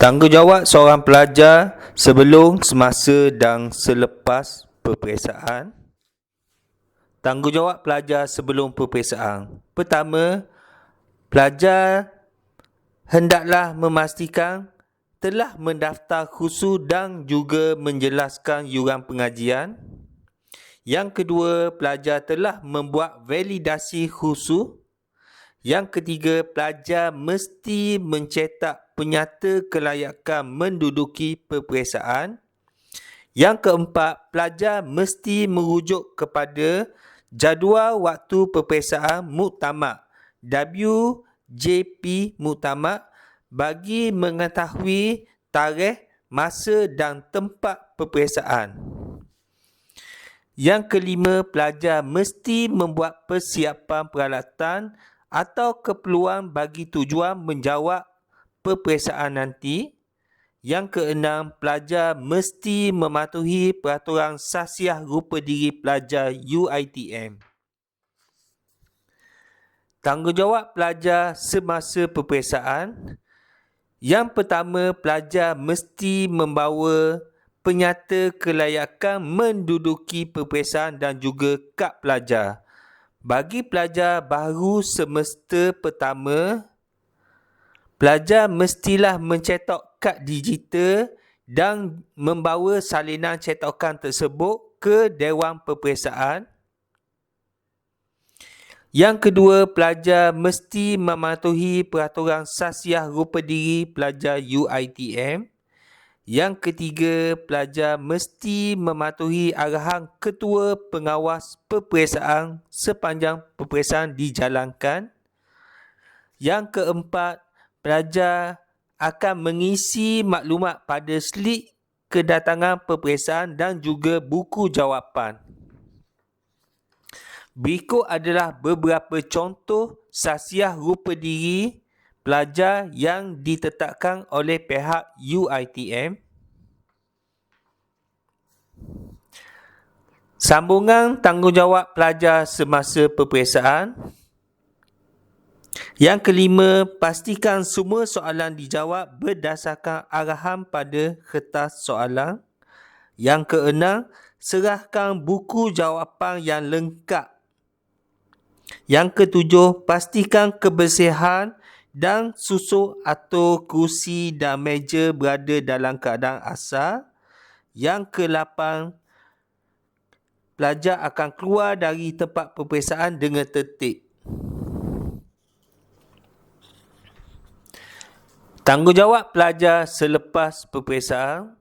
Tanggungjawab seorang pelajar sebelum, semasa dan selepas peperiksaan. Tanggungjawab pelajar sebelum peperiksaan. Pertama, pelajar hendaklah memastikan telah mendaftar khusus dan juga menjelaskan yuran pengajian. Yang kedua, pelajar telah membuat validasi khusus. Yang ketiga, pelajar mesti mencetak penyata kelayakan menduduki peperiksaan. Yang keempat, pelajar mesti merujuk kepada jadual waktu peperiksaan muktamad WJP muktamad bagi mengetahui tarikh, masa dan tempat peperiksaan. Yang kelima, pelajar mesti membuat persiapan peralatan atau keperluan bagi tujuan menjawab peperiksaan nanti. Yang keenam, pelajar mesti mematuhi peraturan sahsiah rupa diri pelajar UiTM. Tanggungjawab pelajar semasa peperiksaan. Yang pertama, pelajar mesti membawa penyata kelayakan menduduki peperiksaan dan juga kad pelajar. Bagi pelajar baru semester pertama, pelajar mestilah mencetak kad digital dan membawa salinan cetakan tersebut ke Dewan Peperiksaan. Yang kedua, pelajar mesti mematuhi peraturan sahsiah rupa diri pelajar UiTM. Yang ketiga, pelajar mesti mematuhi arahan ketua pengawas peperiksaan sepanjang peperiksaan dijalankan. Yang keempat, pelajar akan mengisi maklumat pada slip kedatangan peperiksaan dan juga buku jawapan. Berikut adalah beberapa contoh sahsiah rupa diri pelajar yang ditetapkan oleh pihak UiTM. Sambungan tanggungjawab pelajar semasa peperiksaan. Yang kelima, pastikan semua soalan dijawab berdasarkan arahan pada kertas soalan. Yang keenam, serahkan buku jawapan yang lengkap. Yang ketujuh, pastikan kebersihan dan susuk atau kerusi dan meja berada dalam keadaan asal. Yang ke-8, pelajar akan keluar dari tempat peperiksaan dengan tertib. Tanggungjawab pelajar selepas peperiksaan.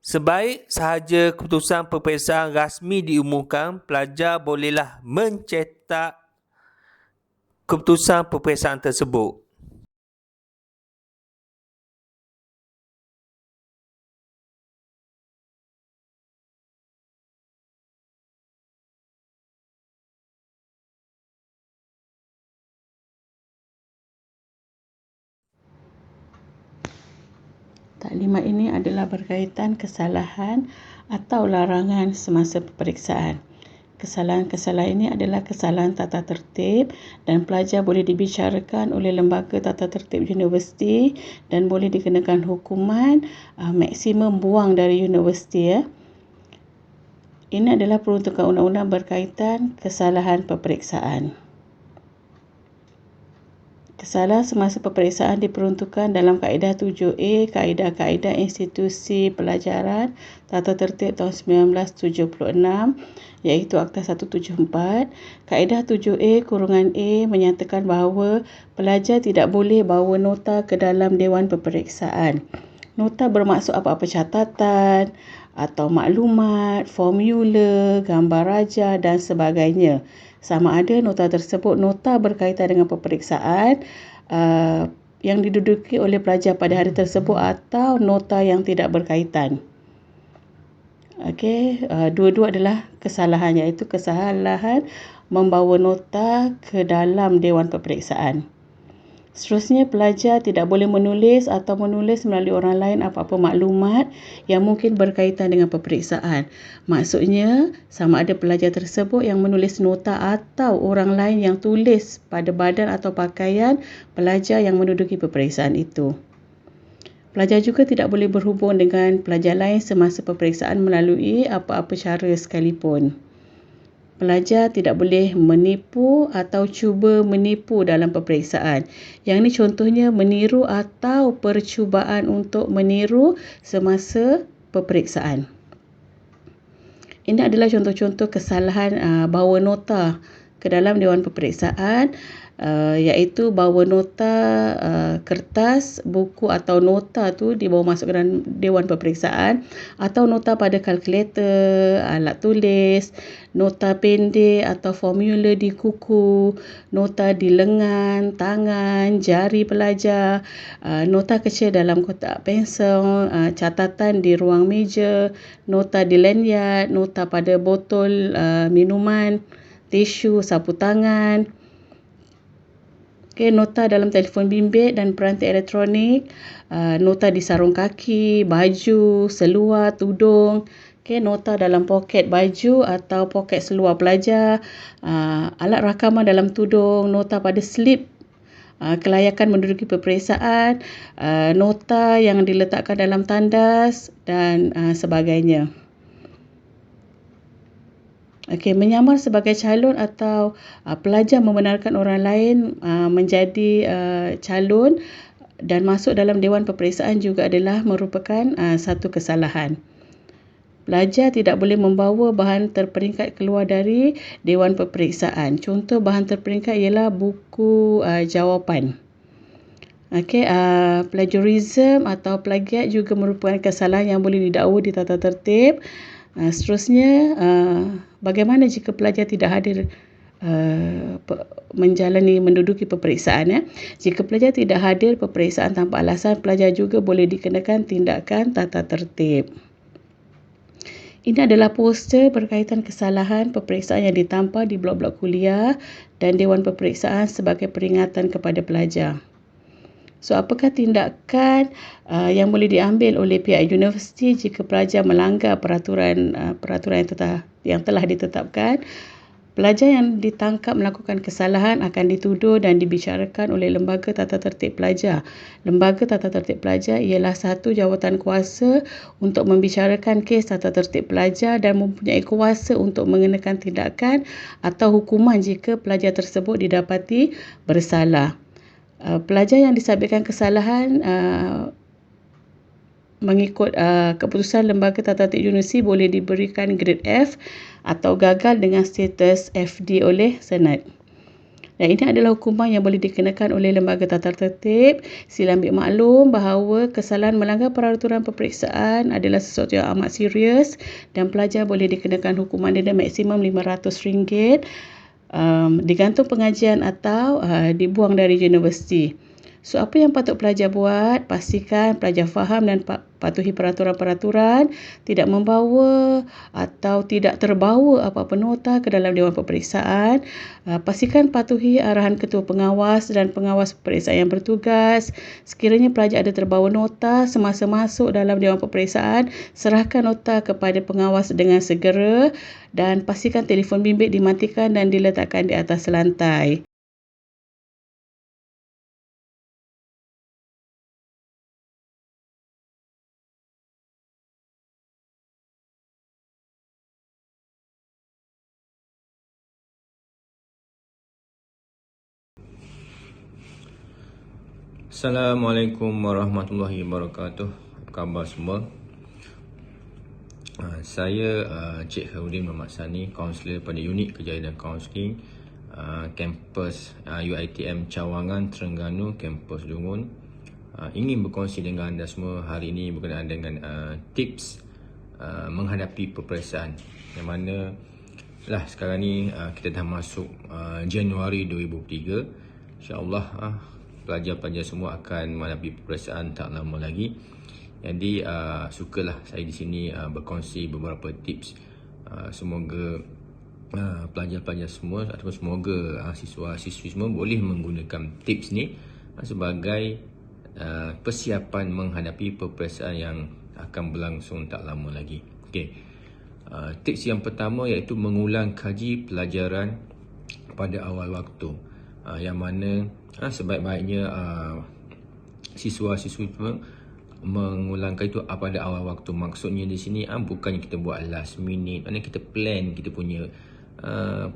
Sebaik sahaja keputusan peperiksaan rasmi diumumkan, pelajar bolehlah mencetak keputusan peperiksaan tersebut. Taklimat ini adalah berkaitan kesalahan atau larangan semasa peperiksaan. Kesalahan-kesalahan ini adalah kesalahan tata tertib dan pelajar boleh dibicarakan oleh lembaga tata tertib universiti dan boleh dikenakan hukuman maksimum buang dari universiti. Ini adalah peruntukan undang-undang berkaitan kesalahan peperiksaan. Kesalahan semasa peperiksaan diperuntukkan dalam Kaedah 7A, Kaedah-kaedah Institusi Pelajaran Tata Tertib tahun 1976, iaitu Akta 174. Kaedah 7A-A menyatakan bahawa pelajar tidak boleh bawa nota ke dalam Dewan Peperiksaan. Nota bermaksud apa-apa catatan atau maklumat, formula, gambar raja dan sebagainya. Sama ada nota tersebut nota berkaitan dengan peperiksaan yang diduduki oleh pelajar pada hari tersebut atau nota yang tidak berkaitan. Dua-dua adalah kesalahan, iaitu kesalahan membawa nota ke dalam Dewan Peperiksaan. Seterusnya, pelajar tidak boleh menulis atau menulis melalui orang lain apa-apa maklumat yang mungkin berkaitan dengan peperiksaan. Maksudnya, sama ada pelajar tersebut yang menulis nota atau orang lain yang tulis pada badan atau pakaian pelajar yang menduduki peperiksaan itu. Pelajar juga tidak boleh berhubung dengan pelajar lain semasa peperiksaan melalui apa-apa cara sekalipun. Pelajar tidak boleh menipu atau cuba menipu dalam peperiksaan. Yang ini contohnya meniru atau percubaan untuk meniru semasa peperiksaan. Ini adalah contoh-contoh kesalahan bawa nota ke dalam Dewan Peperiksaan, iaitu bawa nota kertas, buku atau nota tu dibawa masuk ke dalam Dewan Peperiksaan, atau nota pada kalkulator, alat tulis, nota pendek atau formula di kuku, nota di lengan, tangan, jari pelajar, nota kecil dalam kotak pensel, catatan di ruang meja, nota di lanyard, nota pada botol minuman, tisu, sapu tangan. Nota dalam telefon bimbit dan peranti elektronik, nota di sarung kaki, baju, seluar, tudung. Nota dalam poket baju atau poket seluar pelajar, alat rakaman dalam tudung, nota pada slip kelayakan menduduki peperiksaan, nota yang diletakkan dalam tandas dan sebagainya. Menyamar sebagai calon atau pelajar membenarkan orang lain menjadi calon dan masuk dalam Dewan Peperiksaan juga adalah merupakan satu kesalahan. Pelajar tidak boleh membawa bahan terperingkat keluar dari Dewan Peperiksaan. Contoh bahan terperingkat ialah buku jawapan. Plagiarism atau plagiat juga merupakan kesalahan yang boleh didakwa di tata tertib. Seterusnya, bagaimana jika pelajar tidak hadir menduduki peperiksaan? Jika pelajar tidak hadir peperiksaan tanpa alasan, pelajar juga boleh dikenakan tindakan tata tertib. Ini adalah poster berkaitan kesalahan peperiksaan yang ditampal di blok-blok kuliah dan Dewan Peperiksaan sebagai peringatan kepada pelajar. Apakah tindakan yang boleh diambil oleh pihak universiti jika pelajar melanggar peraturan yang telah ditetapkan? Pelajar yang ditangkap melakukan kesalahan akan dituduh dan dibicarakan oleh Lembaga Tata Tertib Pelajar. Lembaga Tata Tertib Pelajar ialah satu jawatan kuasa untuk membicarakan kes tata tertib pelajar dan mempunyai kuasa untuk mengenakan tindakan atau hukuman jika pelajar tersebut didapati bersalah. Pelajar yang disabitkan kesalahan mengikut keputusan Lembaga Tata Tertib Universiti boleh diberikan grade F atau gagal dengan status FD oleh Senat. Dan ini adalah hukuman yang boleh dikenakan oleh Lembaga Tata Tertib. Sila ambil maklum bahawa kesalahan melanggar peraturan peperiksaan adalah sesuatu yang amat serius dan pelajar boleh dikenakan hukuman denda maksimum RM500, digantung pengajian atau dibuang dari universiti. Apa yang patut pelajar buat? Pastikan pelajar faham dan patuhi peraturan-peraturan, tidak membawa atau tidak terbawa apa-apa nota ke dalam Dewan Peperiksaan. Pastikan patuhi arahan ketua pengawas dan pengawas peperiksaan yang bertugas. Sekiranya pelajar ada terbawa nota semasa masuk dalam Dewan Peperiksaan, serahkan nota kepada pengawas dengan segera dan pastikan telefon bimbit dimatikan dan diletakkan di atas lantai. Assalamualaikum warahmatullahi wabarakatuh. Apa khabar semua? Saya Cik Herudin Muhammad Sani, kaunselor pada unit kejayaan dan kaunseling kampus UiTM Cawangan, Terengganu, kampus Lungun. Ingin berkongsi dengan anda semua hari ini berkenaan dengan tips menghadapi peperiksaan, yang mana sekarang ni kita dah masuk Januari 2023. InsyaAllah pelajar-pelajar semua akan menghadapi peperiksaan tak lama lagi. Jadi sukalah saya di sini berkongsi beberapa tips. Semoga pelajar-pelajar semua ataupun semoga siswa-siswi semua boleh menggunakan tips ni sebagai persiapan menghadapi peperiksaan yang akan berlangsung tak lama lagi. Tips yang pertama iaitu mengulang kaji pelajaran pada awal waktu, yang mana sebaik-baiknya siswa-siswi mengulangkan itu pada awal waktu. Maksudnya di sini bukannya kita buat last minute, maknanya kita plan kita punya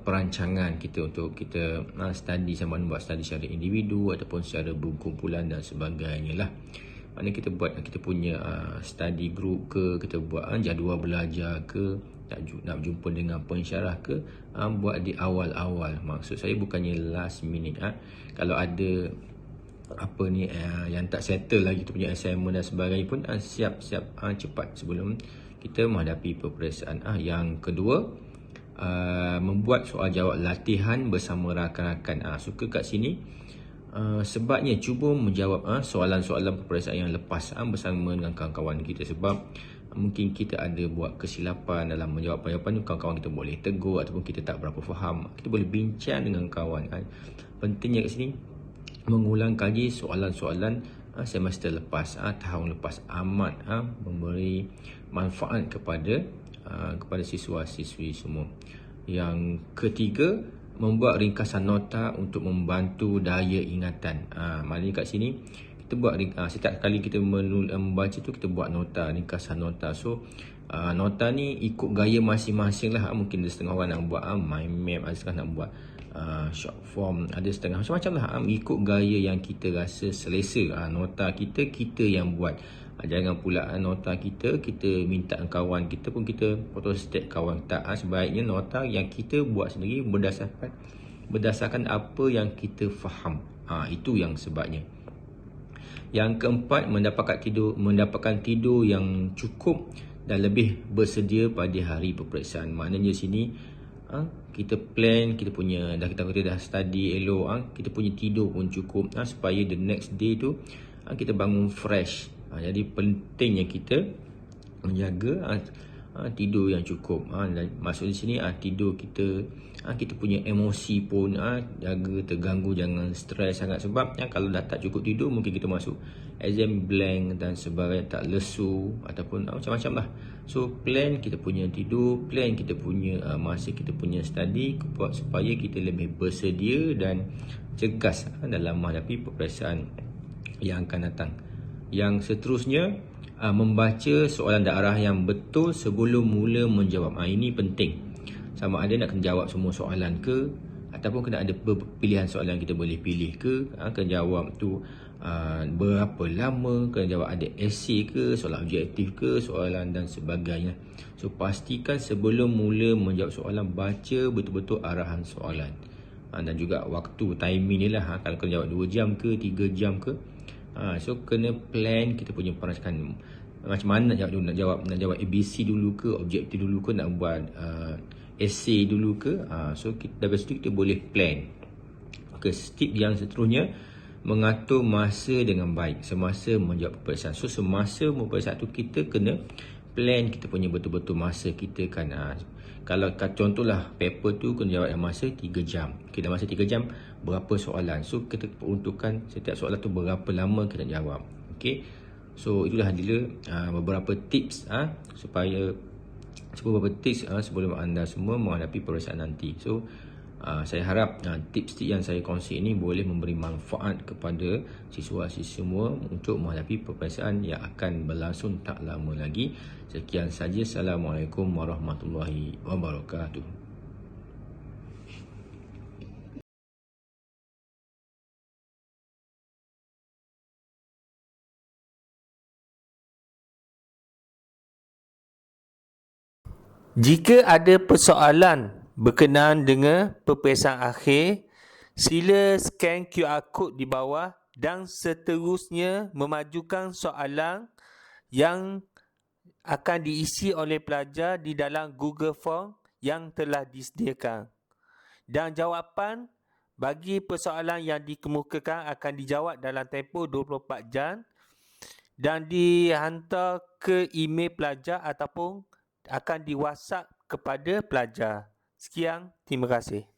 perancangan kita untuk kita study, sama ada buat study secara individu ataupun secara berkumpulan dan sebagainya lah. Maknanya kita buat kita punya study group ke, kita buat jadual belajar ke, nak jumpa dengan pensyarah ke, buat di awal-awal. Maksud saya bukannya last minute. Kalau ada apa ni yang tak settle lagi kita punya assignment dan sebagainya pun siap-siap cepat sebelum kita menghadapi peperiksaan. Yang kedua, membuat soal jawab latihan bersama rakan-rakan. Suka kat sini sebabnya cuba menjawab soalan-soalan peperiksaan yang lepas bersama dengan kawan-kawan kita, sebab mungkin kita ada buat kesilapan dalam menjawab jawapan tu. Kawan-kawan kita boleh tegur ataupun kita tak berapa faham, kita boleh bincang dengan kawan. Pentingnya kat sini mengulang kaji soalan-soalan semester lepas, tahun lepas, amat memberi manfaat kepada siswa-siswi semua. Yang ketiga, membuat ringkasan nota untuk membantu daya ingatan. Maknanya kat sini kita buat setiap kali kita membaca tu, kita buat nota, ringkasan nota. So nota ni ikut gaya masing-masing lah. Mungkin ada setengah orang nak buat mind map, ada setengah nak buat short form, ada setengah macam-macam lah. Ikut gaya yang kita rasa selesa. Nota kita yang buat. Jangan pula nota kita minta kawan kita pun kita photostat kawan. Tak, sebaiknya nota yang kita buat sendiri berdasarkan apa yang kita faham. Itu yang sebabnya. Yang keempat, mendapatkan tidur yang cukup dan lebih bersedia pada hari peperiksaan. Maknanya sini kita plan, kita dah study elok, kita punya tidur pun cukup supaya the next day tu kita bangun fresh. Jadi pentingnya kita menjaga tidur yang cukup. Maksud di sini tidur kita punya emosi pun jaga terganggu, jangan stres sangat, sebab kalau dah tak cukup tidur mungkin kita masuk exam blank dan sebagainya, tak lesu ataupun macam-macam lah. So plan kita punya tidur, plan kita punya masa kita punya study supaya kita lebih bersedia dan cergas dalam menghadapi peperiksaan yang akan datang. Yang seterusnya, membaca soalan daerah yang betul sebelum mula menjawab. Ini penting. Sama ada nak kena jawab semua soalan ke, ataupun kena ada pilihan soalan yang kita boleh pilih ke, kena jawab tu berapa lama, kena jawab ada esei ke, soalan objektif ke, soalan dan sebagainya. So pastikan sebelum mula menjawab soalan, baca betul-betul arahan soalan. Dan juga waktu, timing ni lah. Kalau kena jawab 2 jam ke 3 jam ke, so kena plan kita punya perancangan. Macam mana nak jawab ABC dulu ke, objektif dulu ke, nak buat esei dulu ke. So dari situ kita boleh plan. Step yang seterusnya, mengatur masa dengan baik semasa menjawab peperiksaan. So semasa peperiksaan tu kita kena plan kita punya betul-betul masa kita kan. Kalau contohlah paper tu kena jawab dalam masa 3 jam. Dalam masa 3 jam berapa soalan. So kita peruntukkan setiap soalan tu berapa lama kita jawab. So itulah dia beberapa tips supaya beberapa tips sebelum anda semua menghadapi peperiksaan nanti. So saya harap tips yang saya kongsi ini boleh memberi manfaat kepada siswa-siswa semua untuk menghadapi peperiksaan yang akan berlangsung tak lama lagi. Sekian saja. Assalamualaikum warahmatullahi wabarakatuh. Jika ada persoalan berkenaan dengan peperiksaan akhir, sila scan QR code di bawah dan seterusnya memajukan soalan yang akan diisi oleh pelajar di dalam Google Form yang telah disediakan. Dan jawapan bagi persoalan yang dikemukakan akan dijawab dalam tempoh 24 jam dan dihantar ke email pelajar ataupun akan di WhatsApp kepada pelajar. Sekian, terima kasih.